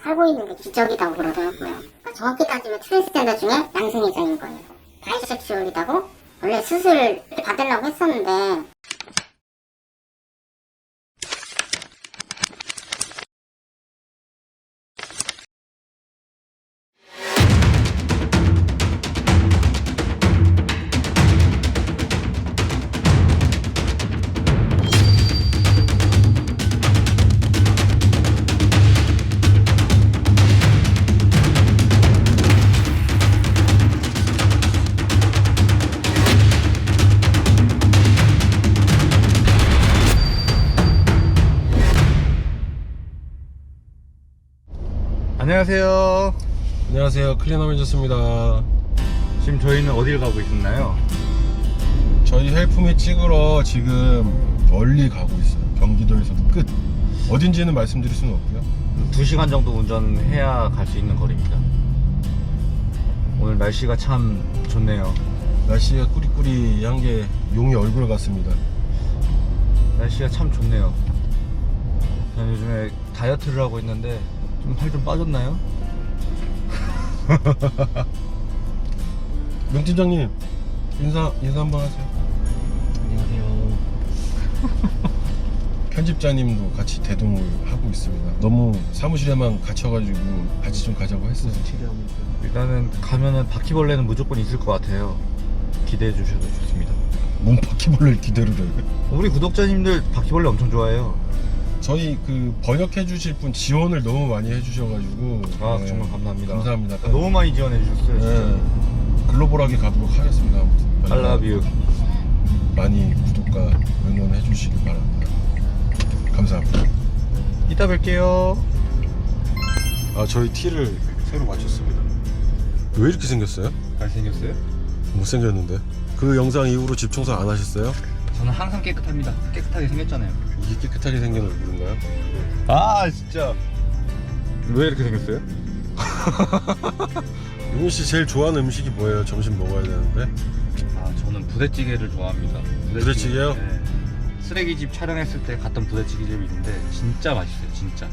살고 있는 게 기적이라고 그러더라고요. 그러니까 정확히 따지면 트랜스젠더 중에 양성애자인 거예요. 바이섹슈얼이라고 원래 수술을 받으려고 했었는데 안녕하세요. 안녕하세요, 클리너맨저스입니다. 지금 저희는 어딜 가고 있나요? 저희 헬프미 찍으러 지금 멀리 가고 있어요. 경기도에서도 끝. 어딘지는 말씀드릴 수는 없고요. 2시간 정도 운전해야 갈 수 있는 거리입니다. 오늘 날씨가 참 좋네요. 날씨가 꾸리꾸리한 게 용이 얼굴 같습니다. 날씨가 참 좋네요. 저는 요즘에 다이어트를 하고 있는데 좀 살 좀 빠졌나요? 명 팀장님 인사 한번 하세요. 안녕하세요. 편집자님도 같이 대동을 하고 있습니다. 너무 사무실에만 갇혀가지고 같이 좀 가자고 했어요. 일단은 가면은 바퀴벌레는 무조건 있을 것 같아요. 기대해 주셔도 좋습니다. 뭔 바퀴벌레를 기대를 해. 우리 구독자님들 바퀴벌레 엄청 좋아해요. 저희 그 번역해 주실 분 지원을 너무 많이 해주셔가지고 아, 정말 감사합니다. 감사합니다. 너무 많이 지원해 주셨어요. 진짜. 네, 글로벌하게 가도록 하겠습니다. 아무튼 I love you. 많이 구독과 응원해 주시기 바랍니다. 감사합니다. 이따 뵐게요. 아, 저희 티를 새로 맞췄습니다. 왜 이렇게 생겼어요? 잘생겼어요? 못생겼는데. 그 영상 이후로 집 청소 안 하셨어요? 저는 항상 깨끗합니다. 깨끗하게 생겼잖아요. 이게 깨끗하게 생긴 얼굴인가요? 아, 진짜. 왜 이렇게 생겼어요? 윤희 씨 제일 좋아하는 음식이 뭐예요? 점심 먹어야 되는데. 아, 저는 부대찌개를 좋아합니다. 부대찌개요? 네. 쓰레기집 촬영했을 때 갔던 부대찌개집이 있는데 진짜 맛있어요. 진짜.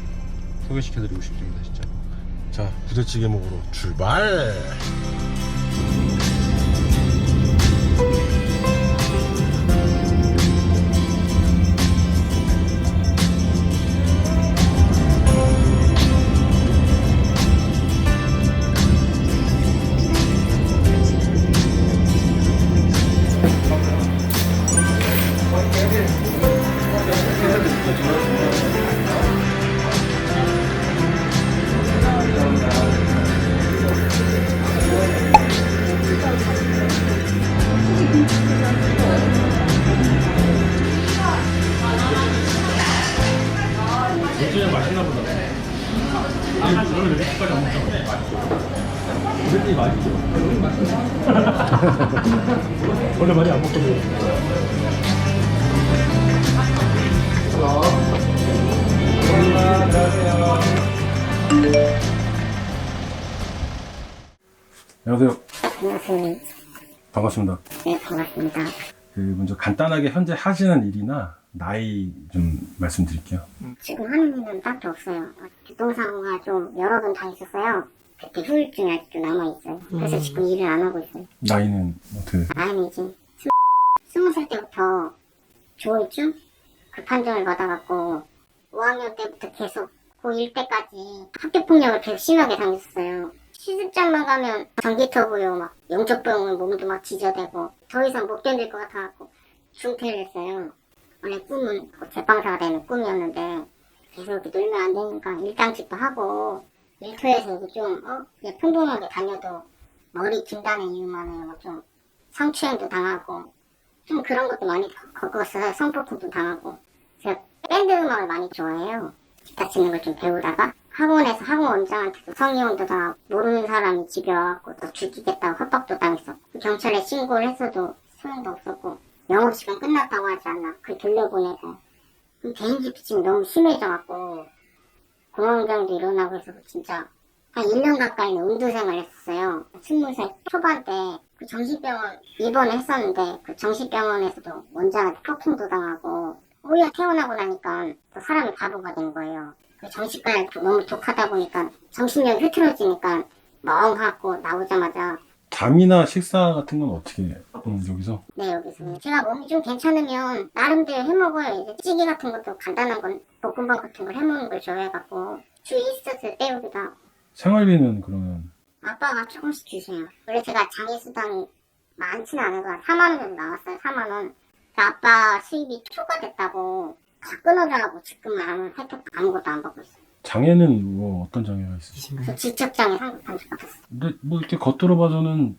소개시켜드리고 싶습니다. 진짜. 자, 부대찌개 먹으러 출발! 원래 많이 안 먹거든요. 안녕하세요. 안녕하세요. 반갑습니다. 네, 반갑습니다. 먼저 간단하게 현재 하시는 일이나 나이 좀 말씀드릴게요. 지금 하는 일은 딱히 없어요. 교통사고가 좀 여러 번 당했었어요. 그때 후유증이 아직도 남아있어요. 그래서 지금 일을 안 하고 있어요. 나이는 어떻게? 나이는 이제 20살 때부터 조울증? 그 판정을 받아갖고 5학년 때부터 계속 고1 때까지 학교폭력을 계속 심하게 당했었어요. 시습장만 가면 전기톱으로 막 영적병을 몸도 막 지저대고 더 이상 못 견딜 것 같아갖고 중퇴를 했어요. 원래 꿈은 제빵사가 되는 꿈이었는데 계속 이렇게 놀면 안 되니까 일당직도 하고 일터에서 좀 그냥 평범하게 다녀도 머리 긴다는 이유만으로 좀 성추행도 당하고 좀 그런 것도 많이 겪었어요. 성폭행도 당하고. 제가 밴드 음악을 많이 좋아해요. 기타 치는 걸 좀 배우다가 학원에서 학원 원장한테도 성희롱도 당하고 모르는 사람이 집에 와갖고 또 죽이겠다고 협박도 당했었고 경찰에 신고를 했어도 소용도 없었고 영업시간 끝났다고 하지 않나 그 돌려보내고 개인기 피침이 너무 심해져갖고 공황장애도 일어나고 해서 진짜 한 1년 가까이는 음두생활 했었어요. 20살 초반 때 그 정신병원 입원했었는데 그 정신병원에서도 원장한테 폭행도 당하고 오히려 퇴원하고 나니까 또 사람이 바보가 된 거예요. 그 정신과에 너무 독하다 보니까 정신력이 흐트러지니까 멍하고 나오자마자 잠이나 식사 같은 건 어떻게 해요? 여기서? 네 여기서 제가 몸이 좀 괜찮으면 나름대로 해먹어요. 이제 찌개 같은 것도 간단한 건 볶음밥 같은 걸 해먹는 걸 좋아해갖고 주에 있었을 때우기도 하고 생활비는 그러면 아빠가 조금씩 주세요. 원래 제가 장애수당이 많지는 않은 거야. 4만 원 정도 나왔어요. 4만 원. 아빠 수입이 초과됐다고 다 끊어달라고 지금은 아무 혜택 아무것도 안 받고 있어요. 장애는 뭐 어떤 장애가 있어요? 그래서 지적장애 상급한 줄 받았어요. 근데 뭐 이렇게 겉으로 봐서는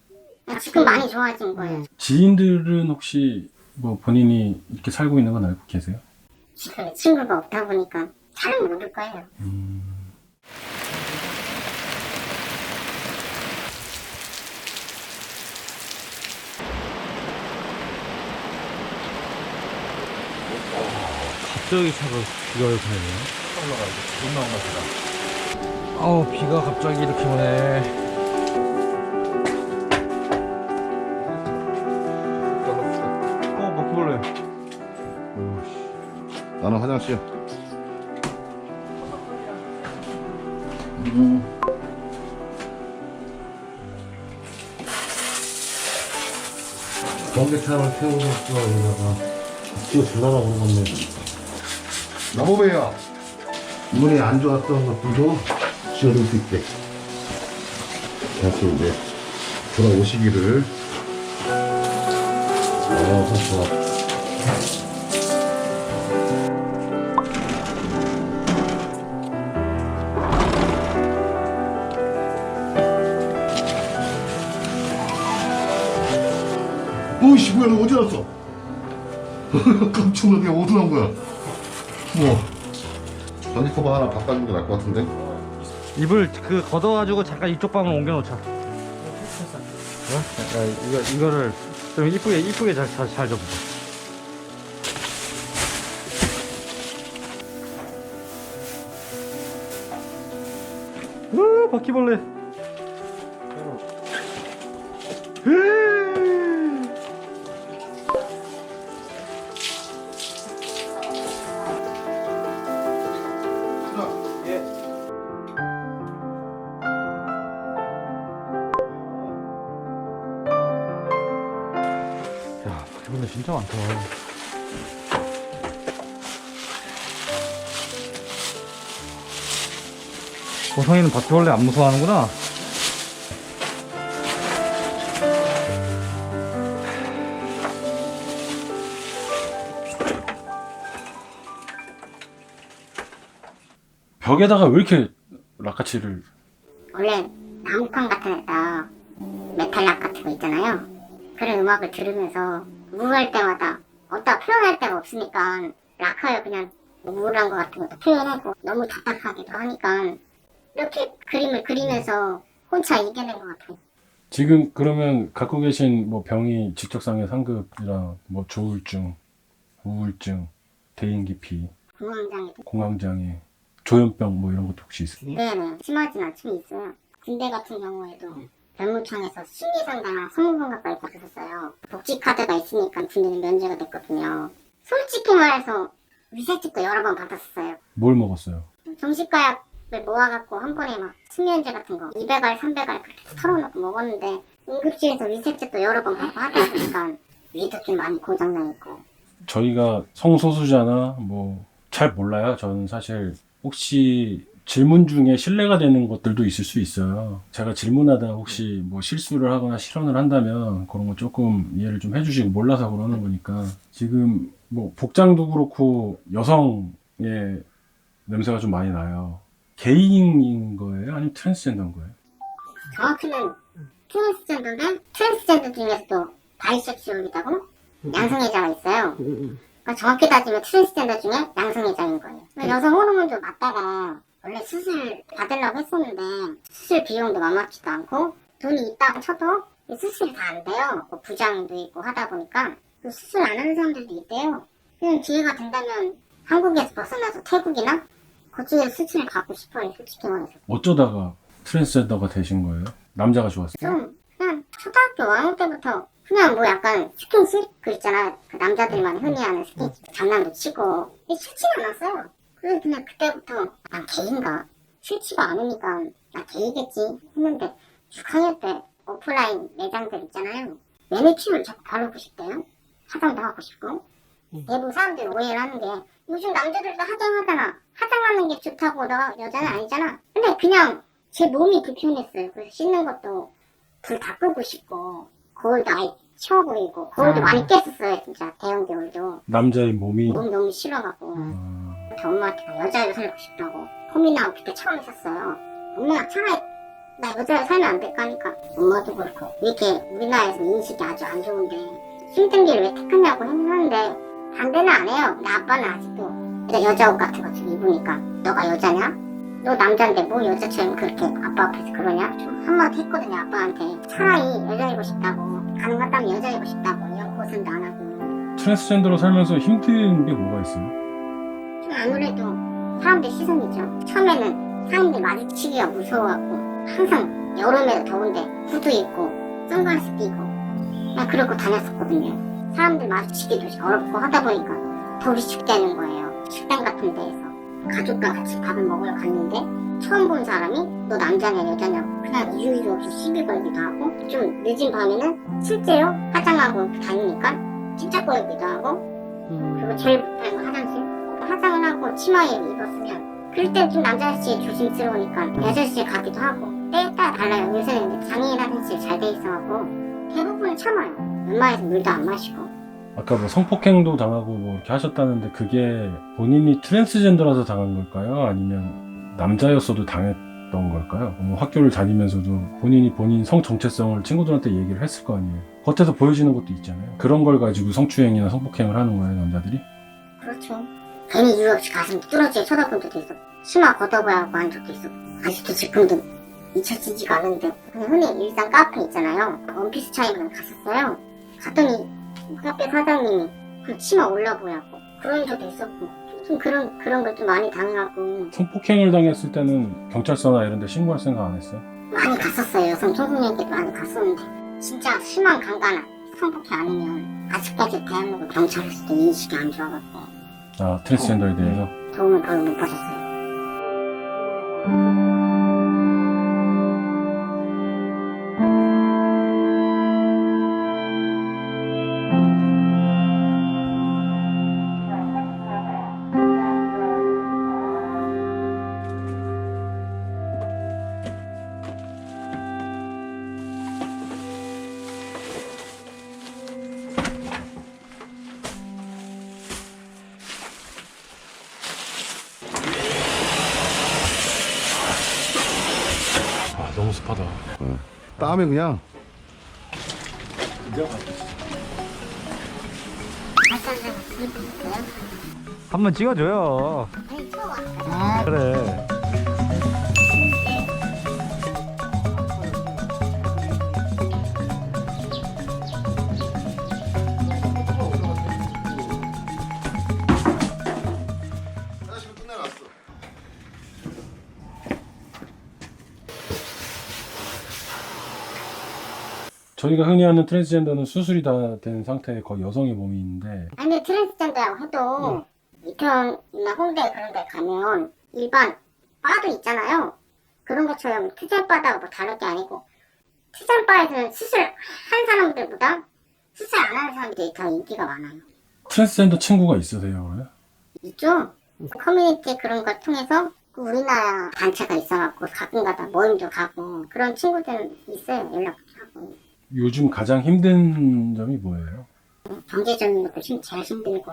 지금 많이 좋아진 거예요. 지인들은 혹시 뭐 본인이 이렇게 살고 있는 건 알고 계세요? 지금 친구가 없다 보니까 잘 모를 거예요. 갑자기 차가 비가 이렇게 내네요. 아우 비가 갑자기 이렇게 오네. 바퀴벌레. 나는 화장실. 전기차를 태우고 여기다가 뛰어 들어가라고 그런 건데 나보배야. 이번에 안 좋았던 것들도 지어줄 수 있게. 다시 이제 돌아오시기를. 좋아. 오이씨, 뭐야, 너 어디 갔어? 깜짝 놀라게 어디 간 거야? 우와. 전기커버 하나 바꿔주는 게 나을 것 같은데? 입을 그 걷어가지고 잠깐 이쪽 방으로 옮겨놓자. 이거를 좀 이쁘게 잘 접어. 바퀴벌레. 야, 바퀴벌레 진짜 많다. 고성이는 바퀴벌레 안 무서워하는구나. 벽에다가 왜 이렇게 라카치를 원래 나무판 같은 데다 메탈락 같은 거 있잖아요. 그런 음악을 들으면서 우울할 때마다 어디다 표현할 데가 없으니까 락커에 그냥 우울한 거 같은 것도 표현하고 너무 답답하기도 하니까 이렇게 그림을 그리면서 혼자 이겨낸 것 같아요. 지금 그러면 갖고 계신 뭐 병이 지적장애 상급이랑 뭐 조울증, 우울증, 대인기피, 공황장애도 공황장애, 조현병 뭐 이런 것도 혹시 있어요? 네네 심하진 않지만 있어요. 군대 같은 경우에도 병무청에서 심리상담 성문관과에 받았었어요. 복지카드가 있으니까 군대는 면제가 됐거든요. 솔직히 말해서 위세집도 여러 번 받았었어요. 뭘 먹었어요? 정신과약을 모아갖고 한 번에 막 숙면제 같은 거 200알, 300알 그렇게 털어놓고 먹었는데 응급실에서 위세집도 여러 번 받고 하다 보니까 위도 좀 많이 고장나 있고. 저희가 성소수자나 뭐 잘 몰라요. 저는 사실 혹시 질문 중에 신뢰가 되는 것들도 있을 수 있어요. 제가 질문하다 혹시 뭐 실수를 하거나 실언을 한다면 그런 거 조금 이해를 좀 해주시고 몰라서 그러는 거니까 지금 뭐 복장도 그렇고 여성의 냄새가 좀 많이 나요. 게이인 거예요? 아니면 트랜스젠더인 거예요? 정확히는 트랜스젠더인데 트랜스젠더 중에서도 바이섹슈얼이라고 양성애자가 있어요. 그러니까 정확히 따지면 트랜스젠더 중에 양성애자인 거예요. 여성 호르몬도 맞다가 원래 수술 받으려고 했었는데 수술 비용도 만만치도 않고 돈이 있다고 쳐도 수술이 다 안 돼요. 뭐 부장도 있고 하다 보니까 그 수술 안 하는 사람들도 있대요. 그냥 기회가 된다면 한국에서 벗어나서 태국이나 그쪽에 수술을 가고 싶어요. 솔직히 말해서. 어쩌다가 트랜스젠더가 되신 거예요? 남자가 좋았어요? 좀 그냥 초등학교 5학년 때부터 그냥 뭐 약간 스킨십 그 있잖아. 그 남자들만 흔히 하는 스킨십 장난도 치고 싫진 않았어요. 그래서 그냥 그때부터 난 게인가? 싫지가 않으니까 나 게이겠지 했는데 6학년 때 오프라인 매장들 있잖아요. 매니큐어를 자꾸 바르고 싶대요. 화장도 하고 싶고. 대부분 사람들이 오해를 하는 게 요즘 남자들도 화장하잖아. 화장하는 게 좋다고 너 여자는 아니잖아. 근데 그냥 제 몸이 불편했어요. 그래서 씻는 것도 불 다 끄고 싶고 거울도 아예 치워 보이고 거울도 많이 깼었어요. 진짜 대형 거울도. 남자의 몸이 몸 너무 싫어가고 저 엄마한테 나 여자로 살고 싶다고 고민하고 그때 처음 했었어요. 엄마가 차라리 나 여자로 살면 안 될까 하니까 엄마도 그렇고 이렇게 우리나라에서 인식이 아주 안 좋은데 힘든 길을 왜 택하냐고 했는데 반대는 안 해요. 나 아빠는 아직도 여자 옷 같은 거 좀 입으니까 너가 여자냐? 너 남잔데 뭐 여자처럼 그렇게 아빠 앞에서 그러냐? 좀 한마디 했거든요. 아빠한테 차라리 여자이고 싶다고 가능하다면 여자이고 싶다고 이런 고생도 안 하고. 트랜스젠더로 살면서 힘든 게 뭐가 있어요? 좀 아무래도 사람들 시선이죠. 처음에는 사람들 마주치기가 무서워하고 항상 여름에도 더운데 후드 입고 선글라스 끼고 그냥 그러고 다녔었거든요. 사람들 마주치기도 어렵고 하다 보니까 더 위축되는 거예요. 식당 같은 데에서 가족과 같이 밥을 먹으러 갔는데 처음 본 사람이 너 남자냐 여자냐 그냥 이유 없이 시비 걸기도 하고 좀 늦은 밤에는 실제로 화장하고 다니니까 찝쩍거리기도 하고 그리고 제일 불편한 건 화장실. 화장을 하고 치마에 입었으면 그럴 때 좀 남자 아저씨 조심스러우니까 여자 아저씨 가기도 하고 때에 따라 달라요. 요새는 장애인 화장실 잘 돼 있어갖고 대부분 참아요. 웬만해서 물도 안 마시고. 아까 뭐 성폭행도 당하고 뭐 이렇게 하셨다는데 그게 본인이 트랜스젠더라서 당한 걸까요? 아니면 남자였어도 당했던 걸까요? 뭐 학교를 다니면서도 본인이 본인 성 정체성을 친구들한테 얘기를 했을 거 아니에요. 겉에서 보여지는 것도 있잖아요. 그런 걸 가지고 성추행이나 성폭행을 하는 거예요, 남자들이? 그렇죠. 괜히 이유 없이 가슴 뚫어지게 쳐다본 적도 있어. 치마 걷어봐야 하고 한 적도 있어. 아직도 지금도 잊혀지지가 않은데 그냥 흔히 일상 카페 있잖아요. 원피스 차입으로 갔었어요. 갔더니 카페 사장님이 그 치마 올라보라고 그런 적도 있었고 좀 그런 걸 좀 많이 당하고. 성폭행을 당했을 때는 경찰서나 이런 데 신고할 생각 안 했어요? 많이 갔었어요. 여성 청소년들도 많이 갔었는데 진짜 심한 강간은 성폭행 아니면 아직까지 대한민국 경찰에서도 인식이 안 좋아갖고 아, 트랜스젠더에 대해서? 도움을 별로 못 받았어요. 아, 너무 습하다. 땀에 그냥 한번 찍어줘요. 그래. 화장실 끝내놨어. 저희가 흔히 하는 트랜스젠더는 수술이 다 된 상태의 거의 여성의 몸이 있는데 아니 근데 트랜스젠더라고 해도 이태원이나 홍대 그런 데 가면 일반 바도 있잖아요. 그런 것처럼 투잡바다가 뭐 다를 게 아니고 투잡바에서는 수술한 사람들보다 수술 안 하는 사람들이 더 인기가 많아요. 트랜스젠더 친구가 있으세요, 그래? 있죠? 커뮤니티 그런 걸 통해서 우리나라 단체가 있어갖고 가끔가다 모임도 가고 그런 친구들은 있어요. 연락도 하고. 요즘 가장 힘든 점이 뭐예요? 경제적인 것도 제일 힘들고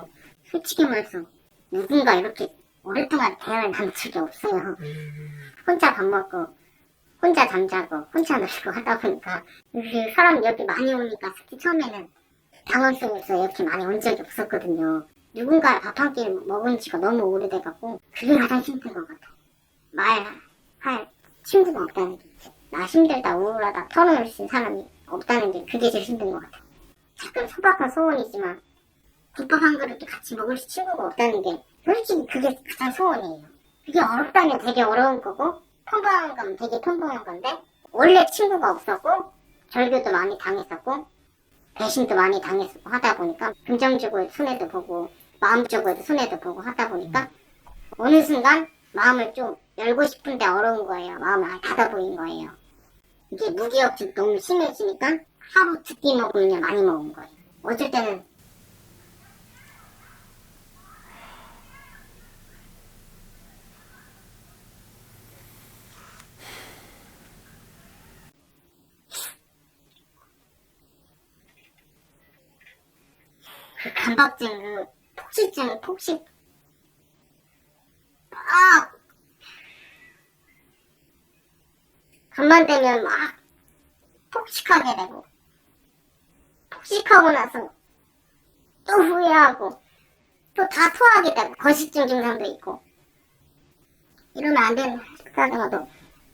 솔직히 말해서 누군가 이렇게 오랫동안 대화를 나눈 적이 없어요. 혼자 밥 먹고 혼자 잠자고 혼자 놀고 하다 보니까 그 사람 여기 많이 오니까 특히 처음에는 당황스러워서 이렇게 많이 온 적이 없었거든요. 누군가 밥 한 끼 먹은 지가 너무 오래돼갖고 그게 가장 힘든 것 같아요. 말할 친구가 없다는 게 나 힘들다 우울하다 털어놓을 수 있는 사람이 없다는 게 그게 제일 힘든 것 같아요. 가끔 소박한 소원이지만 국밥 한 그릇도 같이 먹을 친구가 없다는 게 솔직히 그게 가장 소원이에요. 그게 어렵다면 되게 어려운 거고 평범한 건 되게 평범한 건데 원래 친구가 없었고 절교도 많이 당했었고 배신도 많이 당했었고 하다 보니까 긍정적으로 손해도 보고 마음적으로도 손해도 보고 하다 보니까 어느 순간 마음을 좀 열고 싶은데 어려운 거예요. 마음을 닫아 보인 거예요. 이게 무기력증 너무 심해지니까 하루 두 끼 먹으면 많이 먹은 거예요. 어쩔 때는 그 강박증, 그 폭식증, 폭식. 아! 간만 되면 막 폭식하게 되고, 폭식하고 나서 또 후회하고, 또 다 토하게 되고, 거식증 증상도 있고. 이러면 안 되는 식사다가도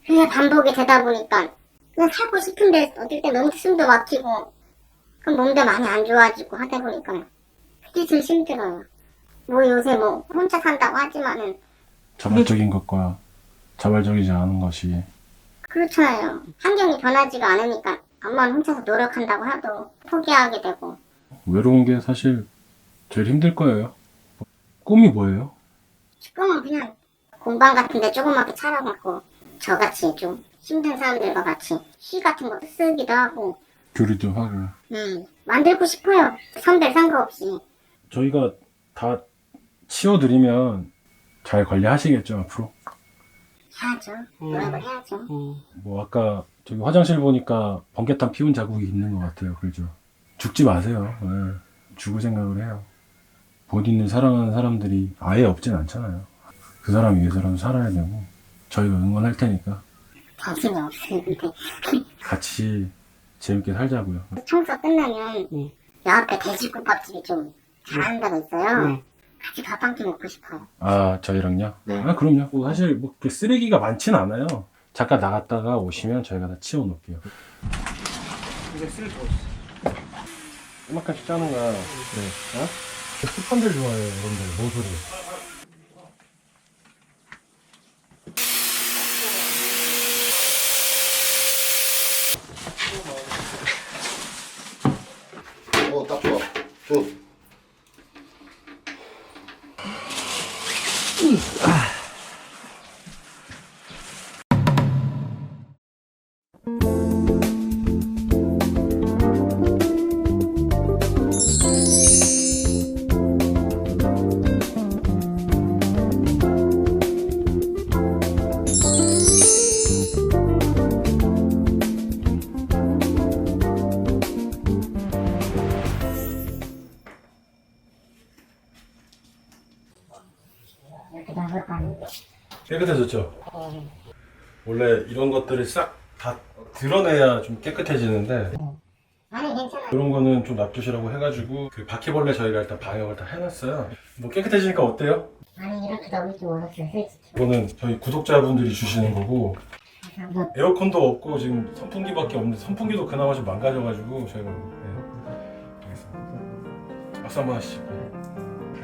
그게 반복이 되다 보니까 그냥 살고 싶은데 어떨 때 너무 숨도 막히고, 그럼 몸도 많이 안 좋아지고 하다 보니까 그게 제일 힘들어요. 뭐 요새 뭐 혼자 산다고 하지만은 자발적인 것과 자발적이지 않은 것이 그렇잖아요. 환경이 변하지가 않으니까 암만 혼자서 노력한다고 해도 포기하게 되고. 외로운 게 사실 제일 힘들 거예요. 꿈이 뭐예요? 지금은 그냥 공방 같은 데 조그맣게 차려갖고 저같이 좀 힘든 사람들과 같이 시 같은 것도 쓰기도 하고 교류도 하고. 만들고 싶어요. 선별 상관없이. 저희가 다 치워드리면 잘 관리하시겠죠, 앞으로? 해야죠. 노력을 해야죠. 뭐 아까 저기 화장실 보니까 번개탄 피운 자국이 있는 것 같아요. 그죠? 죽지 마세요. 예. 죽을 생각을 해요. 본인을 사랑하는 사람들이 아예 없진 않잖아요. 그 사람 위해서라도 살아야 되고 저희가 응원할 테니까 정신이 없으는데. 같이 재밌게 살자고요. 청소 끝나면 요 앞에 돼지국밥집이 좀 잘하는 데가 있어요. 같이 밥 한 끼 먹고 싶어요. 아, 저희랑요? 네. 아, 그럼요. 뭐 사실 뭐 그렇게 쓰레기가 많진 않아요. 잠깐 나갔다가 오시면 저희가 다 치워놓을게요. 이제 쓰레기 어딨어? 음악까지 짜는 거야. 네. 어? 습관들 좋아해요, 여러분들. 모서리. 딱 좋아. 굿. 이렇게 나볼까요? 깨끗해졌죠? 원래 이런 것들을 싹 다 드러내야 좀 깨끗해지는데 아니 괜찮아요. 그런 거는 좀 놔두시라고 해가지고 그 바퀴벌레 저희가 일단 방역을 다 해놨어요. 뭐 깨끗해지니까 어때요? 아니 이렇게 나올 줄 몰랐어요 솔직히. 이거는 저희 구독자분들이 주시는 거고 감사합니다. 에어컨도 없고 지금 선풍기밖에 없는데 선풍기도 그나마 좀 망가져가지고 저희가 알겠습니다. 박수 한번 하시죠.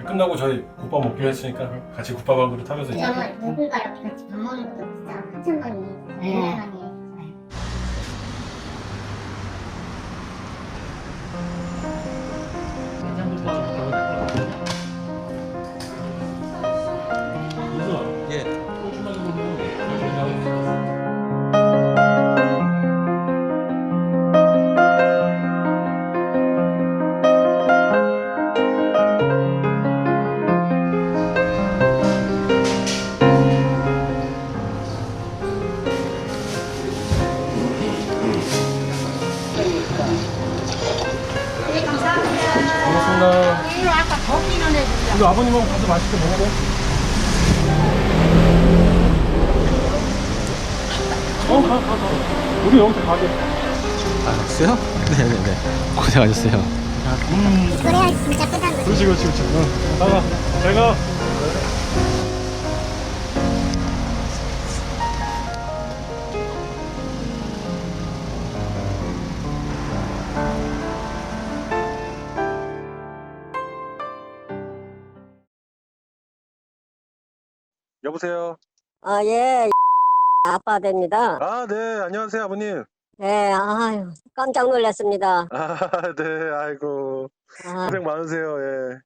끝나고 저희 국밥 먹기로 했으니까 같이 국밥 한 그릇 하면서 이제 정말 누군가 이렇게 같이 밥 먹는 것도 진짜 한참 만이에요. 오랜만이에요. 고맙습니다. 이거 아버님하고 가서 맛있게 먹어. 가. 우리 여기서 가게. 알았어요? 네네네. 고생하셨어요. 그래야 진짜 끝난 거지. 그렇지. 가가. 잘 가. 여보세요. 아, 예, 아빠 됩니다. 아, 네. 안녕하세요, 아버님. 예, 아유, 깜짝 놀랐습니다. 아, 네. 아이고. 아, 고생 많으세요. 예.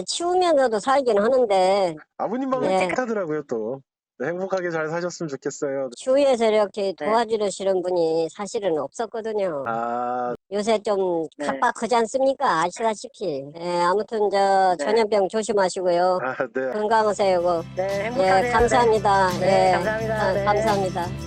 치우면서도 살긴 하는데, 아버님 마음이 네. 깨끗하더라고요, 또. 네, 행복하게 잘 사셨으면 좋겠어요. 주위에서 이렇게 도와주시는 분이 사실은 없었거든요. 아, 요새 좀 각박하지 않습니까? 아시다시피. 예, 아무튼 전염병 조심하시고요. 네. 건강하세요. 네, 예, 행복하세요. 감사합니다. 네, 예, 감사합니다. 네. 감사합니다.